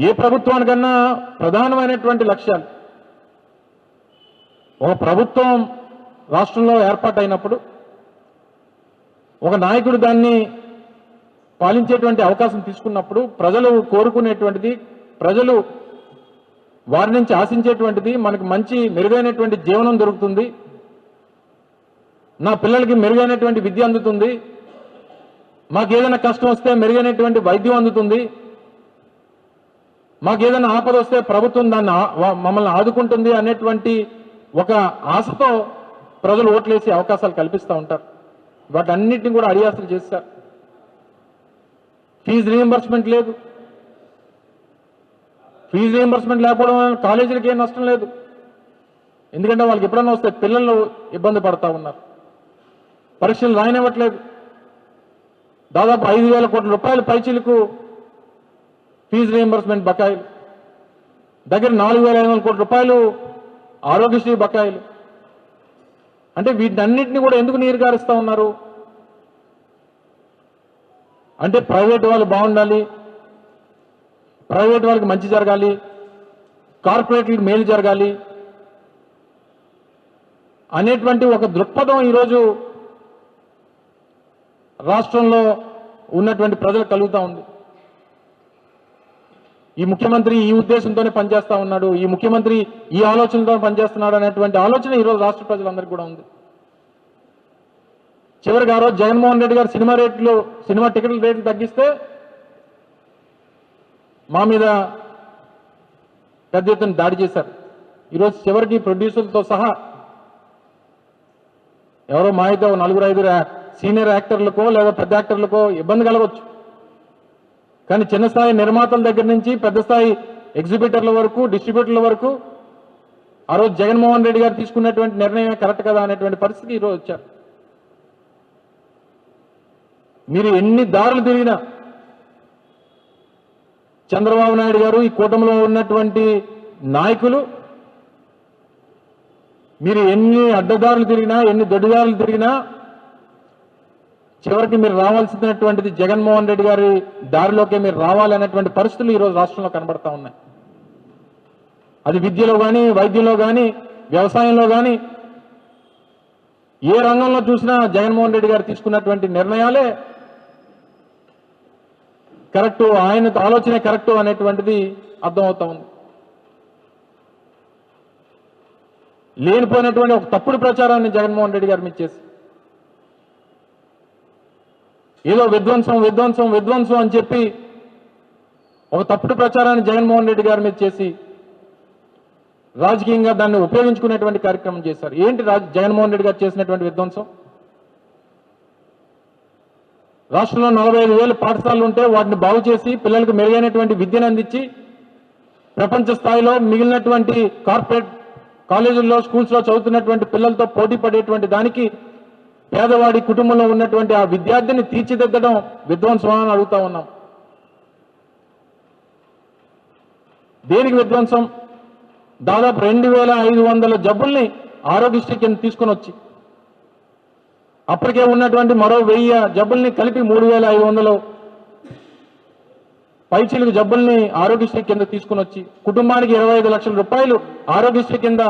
ఏ ప్రభుత్వానికన్నా ప్రధానమైనటువంటి లక్ష్యాలు. ఒక ప్రభుత్వం రాష్ట్రంలో ఏర్పాటైనప్పుడు ఒక నాయకుడు దాన్ని పాలించేటువంటి అవకాశం తీసుకున్నప్పుడు ప్రజలు కోరుకునేటువంటిది, ప్రజలు వారి నుంచి ఆశించేటువంటిది మనకు మంచి మెరుగైనటువంటి జీవనం దొరుకుతుంది, నా పిల్లలకి మెరుగైనటువంటి విద్య అందుతుంది, మాకేదైనా కష్టం వస్తే మెరుగైనటువంటి వైద్యం అందుతుంది, మాకేదైనా ఆపద వస్తే ప్రభుత్వం దాన్ని మమ్మల్ని ఆదుకుంటుంది అనేటువంటి ఒక ఆశతో ప్రజలు ఓట్లేసి అవకాశాలు కల్పిస్తూ ఉంటారు. వాటన్నిటిని కూడా అడియాసలు చేశారు. ఫీజు రీయింబర్స్మెంట్ లేదు. ఫీజు రీయింబర్స్మెంట్ లేకపోవడం వల్ల కాలేజీలకు ఏం నష్టం లేదు. ఎందుకంటే వాళ్ళకి ఎప్పుడన్నా వస్తే పిల్లలు ఇబ్బంది పడతా ఉన్నారు, పరీక్షలు రాయనివ్వట్లేదు. దాదాపు 5,000 కోట్ల రూపాయల పైచీలకు ఫీజు రీయింబర్స్మెంట్ బకాయిలు, దగ్గర 4,500 కోట్ల రూపాయలు ఆరోగ్యశ్రీ బకాయిలు. అంటే వీటన్నిటిని కూడా ఎందుకు నీరుగారుస్తూ ఉన్నారు అంటే ప్రైవేట్ వాళ్ళు బాగుండాలి, ప్రైవేట్ వాళ్ళకి మంచి జరగాలి, కార్పొరేట్లకు మేలు జరగాలి అనేటువంటి ఒక దృక్పథం ఈరోజు రాష్ట్రంలో ఉన్నటువంటి ప్రజలకు కలుగుతూ ఉంది. ఈ ముఖ్యమంత్రి ఈ ఉద్దేశంతోనే పనిచేస్తా ఉన్నాడు, ఈ ముఖ్యమంత్రి ఈ ఆలోచనతో పనిచేస్తున్నాడు అనేటువంటి ఆలోచన ఈరోజు రాష్ట్ర ప్రజలందరికీ కూడా ఉంది. చివరికి ఆ రోజు జగన్మోహన్ రెడ్డి గారు సినిమా టికెట్ల రేట్లు తగ్గిస్తే మా మీద పెద్ద ఎత్తున దాడి చేశారు. ఈరోజు చివరికి ప్రొడ్యూసర్లతో సహా ఎవరో మా అయితే 4-5 సీనియర్ యాక్టర్లకో లేదా పెద్ద యాక్టర్లకో ఇబ్బంది కలగవచ్చు, కానీ చిన్న స్థాయి నిర్మాతల దగ్గర నుంచి పెద్ద స్థాయి ఎగ్జిబిటర్ల వరకు, డిస్ట్రిబ్యూటర్ల వరకు ఆ రోజు జగన్మోహన్ రెడ్డి గారు తీసుకున్నటువంటి నిర్ణయమే కరెక్ట్ కదా అనేటువంటి పరిస్థితి ఈరోజు వచ్చారు. మీరు ఎన్ని దారులు తిరిగినా, చంద్రబాబు నాయుడు గారు, ఈ కూటమిలో ఉన్నటువంటి నాయకులు మీరు ఎన్ని అడ్డదారులు తిరిగినా, ఎన్ని దొడ్డిదారులు తిరిగినా చివరికి మీరు రావాల్సినటువంటిది జగన్మోహన్ రెడ్డి గారి దారిలోకే మీరు రావాలనేటువంటి పరిస్థితులు ఈరోజు రాష్ట్రంలో కనబడతా ఉన్నాయి. అది విద్యలో కానీ, వైద్యంలో కానీ, వ్యవసాయంలో కానీ, ఏ రంగంలో చూసినా జగన్మోహన్ రెడ్డి గారు తీసుకున్నటువంటి నిర్ణయాలే కరెక్టు, ఆయన ఆలోచనే కరెక్టు అనేటువంటిది అర్థమవుతా ఉంది. లేనిపోయినటువంటి ఒక తప్పుడు ప్రచారాన్ని జగన్మోహన్ రెడ్డి గారు మీద చేసి ఏదో విధ్వంసం అని చెప్పి ఒక తప్పుడు ప్రచారాన్ని జగన్మోహన్ రెడ్డి గారి మీద చేసి రాజకీయంగా దాన్ని ఉపయోగించుకునేటువంటి కార్యక్రమం చేశారు. ఏంటి జగన్మోహన్ రెడ్డి గారు చేసినటువంటి విధ్వంసం? రాష్ట్రంలో 45,000 పాఠశాలలు ఉంటే వాటిని బాగు చేసి పిల్లలకు మెరుగైనటువంటి విద్యను అందించి ప్రపంచ స్థాయిలో మిగిలినటువంటి కార్పొరేట్ కాలేజీల్లో, స్కూల్స్లో చదువుతున్నటువంటి పిల్లలతో పోటీ పడేటువంటి దానికి పేదవాడి కుటుంబంలో ఉన్నటువంటి ఆ విద్యార్థిని తీర్చిదిద్దడం విధ్వంసం అని అడుగుతా ఉన్నాం. దేనికి విధ్వంసం? దాదాపు 2,500 జబ్బుల్ని ఆరోగ్యశ్రీ కింద తీసుకొని వచ్చి అప్పటికే ఉన్నటువంటి మరో 1000 జబ్బుల్ని కలిపి 3,500 పైచిలకు జబ్బుల్ని ఆరోగ్యశ్రీ కింద తీసుకుని వచ్చి కుటుంబానికి 25 లక్షల రూపాయలు ఆరోగ్యశ్రీ కింద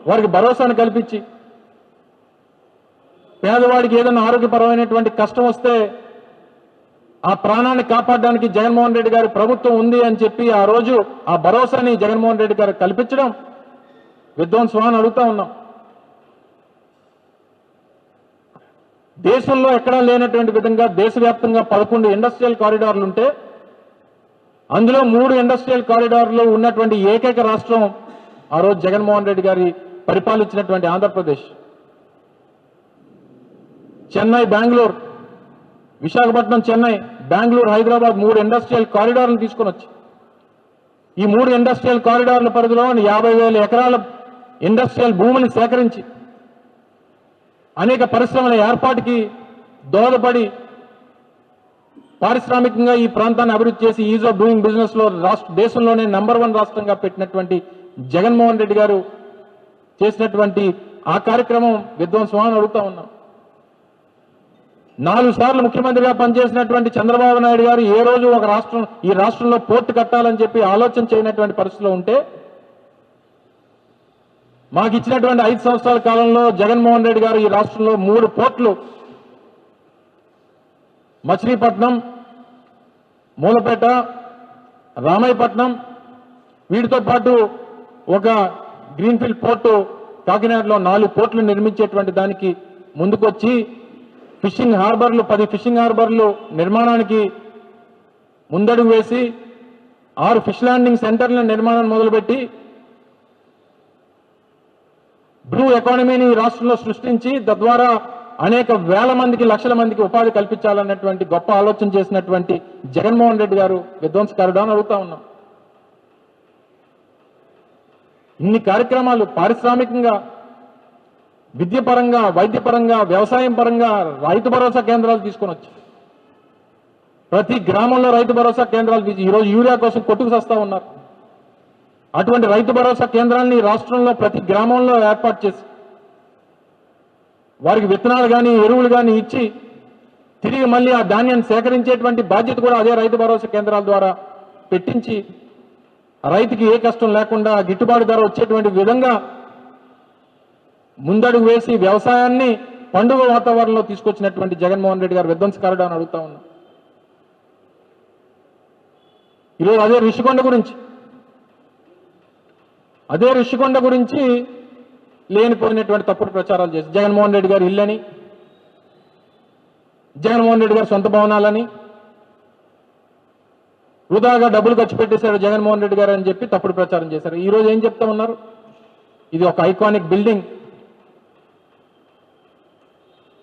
వారికి భరోసాను కల్పించి పేదవాడికి ఏదైనా ఆరోగ్యపరమైనటువంటి కష్టం వస్తే ఆ ప్రాణాన్ని కాపాడడానికి జగన్మోహన్ రెడ్డి గారి ప్రభుత్వం ఉంది అని చెప్పి ఆ రోజు ఆ భరోసాని జగన్మోహన్ రెడ్డి గారు కల్పించడం విధ్వంసం అని అడుగుతా ఉన్నాం. దేశంలో ఎక్కడా లేనటువంటి విధంగా దేశవ్యాప్తంగా 11 ఇండస్ట్రియల్ కారిడార్లు ఉంటే అందులో 3 ఇండస్ట్రియల్ కారిడార్లు ఉన్నటువంటి ఏకైక రాష్ట్రం ఆ రోజు జగన్మోహన్ రెడ్డి గారి పరిపాలించినటువంటి ఆంధ్రప్రదేశ్. చెన్నై, బెంగళూరు, విశాఖపట్నం, చెన్నై, బెంగళూరు, హైదరాబాద్ 3 ఇండస్ట్రియల్ కారిడార్లు తీసుకొని వచ్చి ఈ 3 ఇండస్ట్రియల్ కారిడార్ల పరిధిలో 50,000 ఎకరాల ఇండస్ట్రియల్ భూమిని సేకరించి అనేక పరిశ్రమల ఏర్పాటుకి దోహదపడి పారిశ్రామికంగా ఈ ప్రాంతాన్ని అభివృద్ధి చేసి ఈజ్ ఆఫ్ డూయింగ్ బిజినెస్ లో దేశంలోనే నంబర్ 1 రాష్ట్రంగా పెట్టినటువంటి జగన్మోహన్ రెడ్డి గారు చేసినటువంటి ఆ కార్యక్రమం విధ్వంసం అని అడుగుతా ఉన్నాం. 4 సార్లు ముఖ్యమంత్రిగా పనిచేసినటువంటి చంద్రబాబు నాయుడు గారు ఏ రోజు ఈ రాష్ట్రంలో పోర్టు కట్టాలని చెప్పి ఆలోచన చేయనటువంటి పరిస్థితిలో ఉంటే, మాకు ఇచ్చినటువంటి 5 సంవత్సరాల కాలంలో జగన్మోహన్ రెడ్డి గారు ఈ రాష్ట్రంలో 3 పోర్టులు, మచిలీపట్నం, మూలపేట, రామాయపట్నం, వీటితో పాటు ఒక గ్రీన్ఫీల్డ్ పోర్టు కాకినాడలో 4 పోర్టులు నిర్మించేటువంటి దానికి ముందుకొచ్చి ఫిషింగ్ హార్బర్లు 10 ఫిషింగ్ హార్బర్లు నిర్మాణానికి ముందడుగు వేసి 6 ఫిష్ ల్యాండింగ్ సెంటర్ల నిర్మాణాన్ని మొదలుపెట్టి బ్లూ ఎకానమీని రాష్ట్రంలో సృష్టించి తద్వారా అనేక వేల మందికి, లక్షల మందికి ఉపాధి కల్పించాలన్నటువంటి గొప్ప ఆలోచన చేసినటువంటి జగన్మోహన్ రెడ్డి గారు విధ్వంసకారుడా అని అడుగుతా ఉన్నాం. ఇన్ని కార్యక్రమాలు పారిశ్రామికంగా, విద్యపరంగా, వైద్యపరంగా, వ్యవసాయం పరంగా రైతు భరోసా కేంద్రాలు తీసుకొని వచ్చి ప్రతి గ్రామంలో రైతు భరోసా కేంద్రాలు తీసి ఈరోజు యూరియా కోసం కొట్టుకు వస్తా ఉన్నారు. అటువంటి రైతు భరోసా కేంద్రాలని రాష్ట్రంలో ప్రతి గ్రామంలో ఏర్పాటు చేసి వారికి విత్తనాలు కానీ, ఎరువులు కానీ ఇచ్చి తిరిగి మళ్ళీ ఆ ధాన్యాన్ని సేకరించేటువంటి బాధ్యత కూడా అదే రైతు భరోసా కేంద్రాల ద్వారా పెట్టించి రైతుకి ఏ కష్టం లేకుండా గిట్టుబాటు ధర వచ్చేటువంటి విధంగా ముందడుగు వేసి వ్యవసాయాన్ని పండుగ వాతావరణంలో తీసుకొచ్చినటువంటి జగన్మోహన్ రెడ్డి గారు విధ్వంసకారుడు అని అడుగుతా ఉన్నాం. ఈరోజు అదే ఋషికొండ గురించి లేనిపోయినటువంటి తప్పుడు ప్రచారాలు చేసి జగన్మోహన్ రెడ్డి గారు ఇల్లని, జగన్మోహన్ రెడ్డి గారు సొంత భవనాలని, వృధాగా డబ్బులు ఖర్చు పెట్టేశారు జగన్మోహన్ రెడ్డి గారు అని చెప్పి తప్పుడు ప్రచారం చేశారు. ఈరోజు ఏం చెప్తా ఉన్నారు? ఇది ఒక ఐకానిక్ బిల్డింగ్.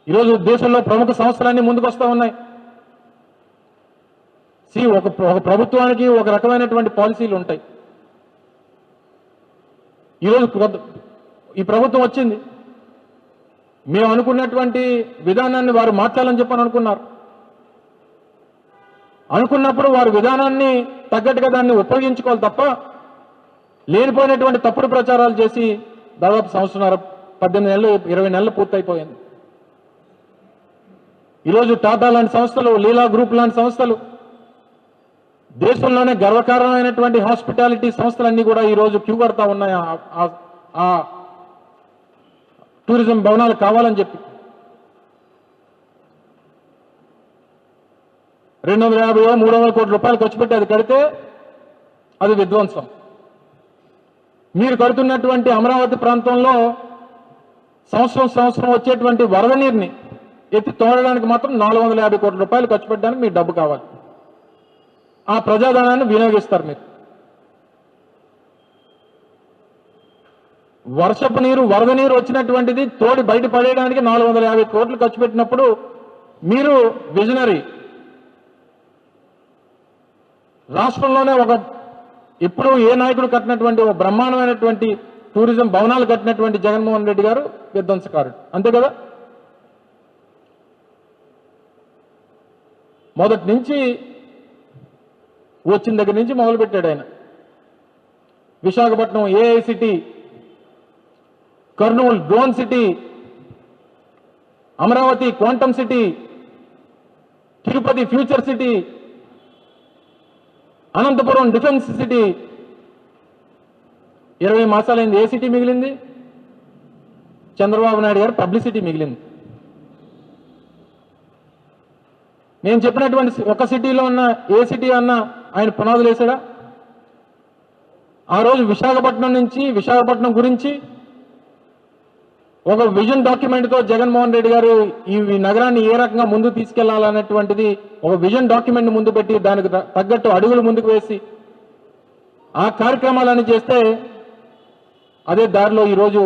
ఈరోజు దేశంలో ప్రముఖ సంస్థలన్నీ ముందుకు వస్తూ ఉన్నాయి. ఒక ప్రభుత్వానికి ఒక రకమైనటువంటి పాలసీలు ఉంటాయి. ఈరోజు ఈ ప్రభుత్వం వచ్చింది, మేము అనుకున్నటువంటి విధానాన్ని వారు మార్చాలని చెప్పని అనుకున్నప్పుడు వారి విధానాన్ని తగ్గట్టుగా దాన్ని ఉపయోగించుకోవాలి తప్ప లేనిపోయినటువంటి తప్పుడు ప్రచారాలు చేసి దాదాపు సంవత్సరాల 18 నెలలు 20 నెలలు పూర్తయిపోయింది. ఈరోజు టాటా లాంటి సంస్థలు, లీలా గ్రూప్ లాంటి సంస్థలు, దేశంలోనే గర్వకారణమైనటువంటి హాస్పిటాలిటీ సంస్థలన్నీ కూడా ఈరోజు క్యూ కడతా ఉన్నాయి ఆ టూరిజం భవనాలు కావాలని చెప్పి. 250-300 కోట్ల రూపాయలు ఖర్చు పెట్టి అది కడితే అది విధ్వంసం. మీరు కడుతున్నటువంటి అమరావతి ప్రాంతంలో సంవత్సరం వచ్చేటువంటి వరద నీరుని ఎత్తి తోడడానికి మాత్రం 450 కోట్ల రూపాయలు ఖర్చు పెట్టడానికి మీకు డబ్బు కావాలి. ఆ ప్రజాధనాన్ని వినియోగిస్తారు మీరు. వర్షపు నీరు, వరద నీరు వచ్చినటువంటిది తోడి బయట పడేయడానికి 450 కోట్లు ఖర్చు పెట్టినప్పుడు మీరు విజనరీ. రాష్ట్రంలోనే ఇప్పుడు ఏ నాయకుడు కట్టినటువంటి ఒక బ్రహ్మాండమైనటువంటి టూరిజం భవనాలు కట్టినటువంటి జగన్మోహన్ రెడ్డి గారు విధ్వంసకారుడు, అంతే కదా? మొదటి నుంచి వచ్చిన దగ్గర నుంచి మొదలుపెట్టాడు ఆయన. Visakhapatnam AI city, Kurnool drone city, Amaravati quantum city, Tirupati future city, Anantapuram defence city. 20 మాసాలైంది. ఏ సిటీ మిగిలింది? చంద్రబాబు నాయుడు గారు పబ్లిసిటీ మిగిలింది. నేను చెప్పినటువంటి ఒక సిటీలో ఉన్న ఏ సిటీ అన్నా ఆయన పునాదులు వేసాడా? ఆ రోజు విశాఖపట్నం గురించి ఒక విజన్ డాక్యుమెంట్తో జగన్మోహన్ రెడ్డి గారు ఈ నగరాన్ని ఏ రకంగా ముందుకు తీసుకెళ్లాలనేటువంటిది ఒక విజన్ డాక్యుమెంట్ ముందు పెట్టి దానికి తగ్గట్టు అడుగులు ముందుకు వేసి ఆ కార్యక్రమాలన్నీ చేస్తే అదే దారిలో ఈరోజు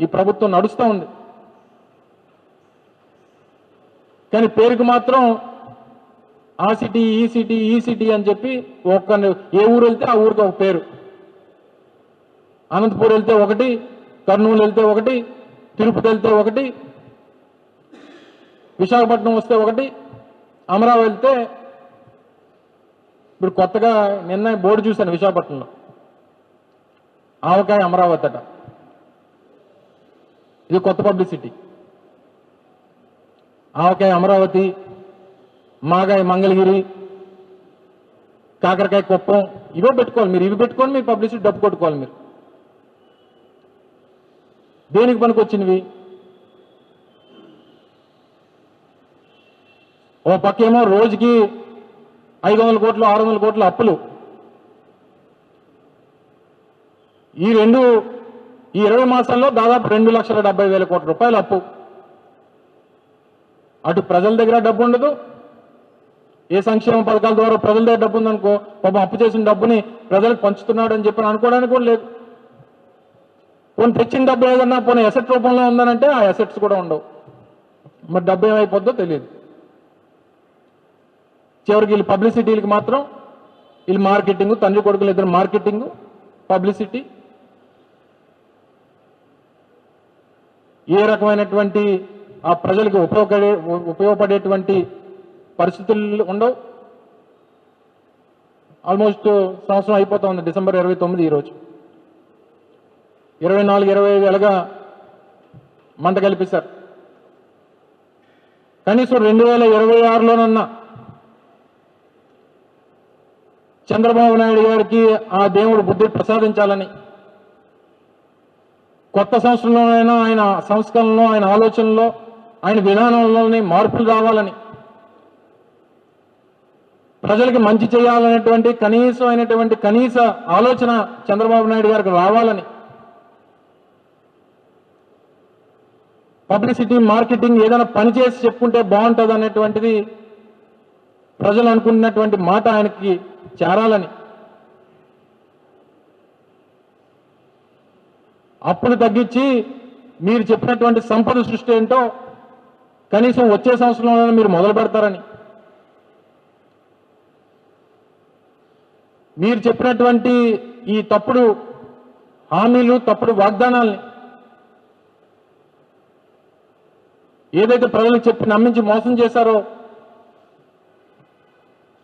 ఈ ప్రభుత్వం నడుస్తూ ఉంది. కానీ పేరుకు మాత్రం ఆ సిటీ, ఈ సిటీ అని చెప్పి ఏ ఊరు వెళ్తే ఆ ఊరికి ఒక పేరు. అనంతపూర్ వెళ్తే ఒకటి, కర్నూలు వెళ్తే ఒకటి, తిరుపతి వెళ్తే ఒకటి, విశాఖపట్నం వస్తే ఒకటి, అమరావతి వెళ్తే ఇప్పుడు కొత్తగా నిన్న బోర్డు చూశాను విశాఖపట్నంలో, ఆవకాయ అమరావతి అట. ఇది కొత్త పబ్లిసిటీ. ఆవకాయ అమరావతి, మాగాయ మంగళగిరి, కాకరకాయ కుప్పం, ఇవే పెట్టుకోవాలి మీరు. ఇవి పెట్టుకొని మీరు పబ్లిసిటీ డబ్బు కొట్టుకోవాలి మీరు. దేనికి పనికొచ్చినవి? ఓ పక్కేమో రోజుకి 500 కోట్లు 600 కోట్ల అప్పులు. ఈ 20 మాసాల్లో దాదాపు 2,70,000 కోట్ల రూపాయల అప్పు. అటు ప్రజల దగ్గర డబ్బు ఉండదు, ఏ సంక్షేమ పథకాల ద్వారా ప్రజల దగ్గర డబ్బు ఉందనుకో, పాపం అప్పు చేసిన డబ్బుని ప్రజలకు పంచుతున్నాడు అని చెప్పి అనుకోవడానికి కూడా లేదు. పోనీ తెచ్చిన డబ్బు ఏదన్నా పోనీ ఎసెట్ రూపంలో ఉందనంటే ఆ ఎసెట్స్ కూడా ఉండవు. మరి డబ్బు ఏమైపోద్దో తెలియదు. చివరికి వీళ్ళు పబ్లిసిటీలకు మాత్రం వీళ్ళు మార్కెటింగ్, తండ్రి కొడుకులు ఇద్దరు మార్కెటింగ్, పబ్లిసిటీ. ఏ రకమైనటువంటి ఆ ప్రజలకు ఉపయోగపడేటువంటి పరిస్థితులు ఉండవు. ఆల్మోస్ట్ సంవత్సరం అయిపోతా ఉంది, డిసెంబర్ 29 ఈరోజు. 24, 25 ఏళ్ళగా మంట కల్పిస్తారు. కనీసం 2026లోనన్నా చంద్రబాబు నాయుడు గారికి ఆ దేవుడు బుద్ధి ప్రసాదించాలని, కొత్త సంవత్సరంలోనైనా ఆయన సంస్కరణలో, ఆయన ఆలోచనలో, ఆయన విధానంలోని మార్పులు రావాలని, ప్రజలకి మంచి చేయాలనేటువంటి కనీస ఆలోచన చంద్రబాబు నాయుడు గారికి రావాలని, పబ్లిసిటీ మార్కెటింగ్ ఏదైనా పని చేసి చెప్పుకుంటే బాగుంటుంది అనేటువంటిది ప్రజలు అనుకున్నటువంటి మాట ఆయనకి చేరాలని, అప్పులు తగ్గించి మీరు చెప్పినటువంటి సంపద సృష్టి ఏంటో కనీసం వచ్చే సంవత్సరంలోనే మీరు మొదలు పెడతారని, మీరు చెప్పినటువంటి ఈ తప్పుడు హామీలు, తప్పుడు వాగ్దానాల్ని ఏదైతే ప్రజలకు చెప్పి నమ్మించి మోసం చేశారో,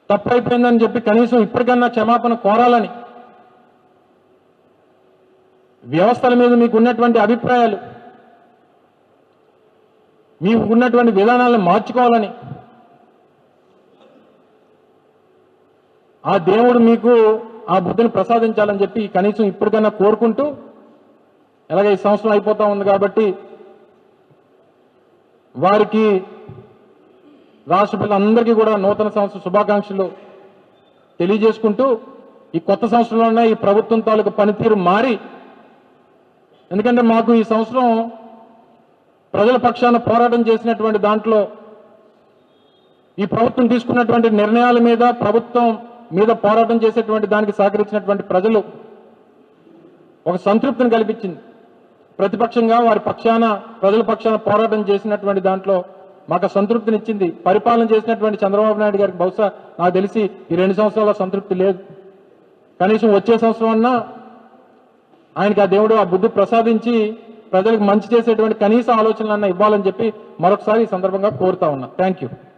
తప్పైపోయిందని చెప్పి కనీసం ఇప్పటికన్నా క్షమాపణ కోరాలని, వ్యవస్థల మీద మీకు ఉన్నటువంటి అభిప్రాయాలు, మీకు ఉన్నటువంటి విధానాలను మార్చుకోవాలని, ఆ దేవుడు మీకు ఆ బుద్ధిని ప్రసాదించాలని చెప్పి కనీసం ఇప్పటికన్నా కోరుకుంటూ, ఎలాగ ఈ సంవత్సరం అయిపోతా ఉంది కాబట్టి వారికి, రాష్ట్ర ప్రజలందరికీ కూడా నూతన సంవత్సర శుభాకాంక్షలు తెలియజేసుకుంటూ, ఈ కొత్త సంవత్సరంలోనే ఈ ప్రభుత్వం తాలూకు పనితీరు మారి, ఎందుకంటే మాకు ఈ సంవత్సరం ప్రజల పక్షాన పోరాటం చేసినటువంటి దాంట్లో ఈ ప్రభుత్వం తీసుకున్నటువంటి నిర్ణయాల మీద, ప్రభుత్వం మీద పోరాటం చేసేటువంటి దానికి సహకరించినటువంటి ప్రజలు ఒక సంతృప్తిని కల్పించింది. ప్రతిపక్షంగా వారి పక్షాన, ప్రజల పక్షాన పోరాటం చేసినటువంటి దాంట్లో మాకు సంతృప్తినిచ్చింది. పరిపాలన చేసినటువంటి చంద్రబాబు నాయుడు గారికి బహుశా నాకు తెలిసి ఈ 2 సంవత్సరాల సంతృప్తి లేదు. కనీసం వచ్చే సంవత్సరం అన్నా ఆయనకి ఆ దేవుడు ఆ బుద్ధి ప్రసాదించి ప్రజలకు మంచి చేసేటువంటి కనీస ఆలోచనలన్నా ఇవ్వాలని చెప్పి మరొకసారి ఈ సందర్భంగా కోరుతా ఉన్నా. Thank you.